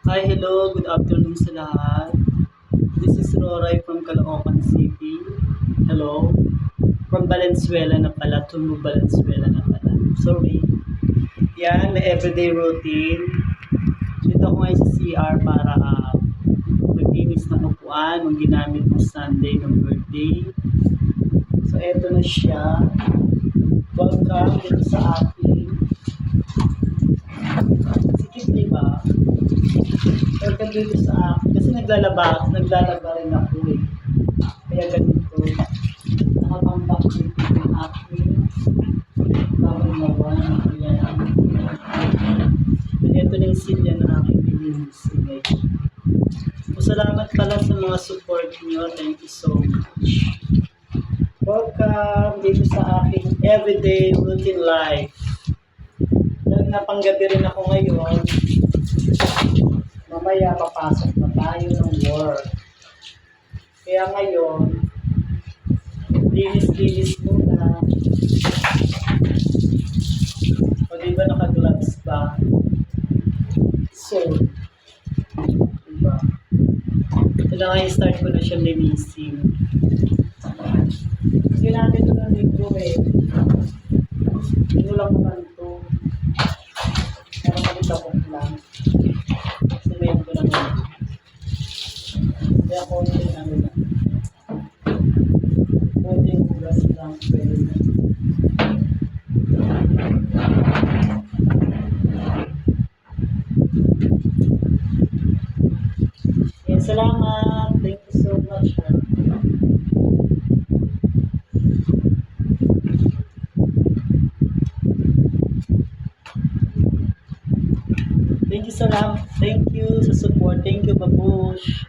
Hi, hello, good afternoon sa lahat. This is Roray from Caloocan City. Hello. From Valenzuela na pala, Tumu Valenzuela na pala. Sorry. Yan, may everyday routine. Dito ako ngayon sa CR para maglinis ng upuan ng ginamit ng Sunday ng birthday. So, eto na siya. Welcome dito sa akin. Sikip, diba? Welcome dito sa akin. Kasi naglalaba rin ako eh. Kaya ganito. Nakapambak dito yung aking babangawan. Ayan. Ito na yung silya na aking nilinisin guys. So, salamat pala sa mga support niyo. Thank you so much. Welcome dito sa aking everyday routine life. Dahil napanggabi rin ako ngayon, mamaya papasok na tayo ng work. Kaya ngayon, linis-linis muna. O diba naka-gloves pa? So, diba? Ito na nga start ko na siya linisin. Kasi natin ito na dito eh. Ito lang naman ito. Pero malitakot lang. Sabihin ko lang yun. Kaya konting ano lang. Konting hugas lang. Pwede na. Yan, salamat. Thank you so much. Thank you, salamat. Thank you sa support. Thank you, babush.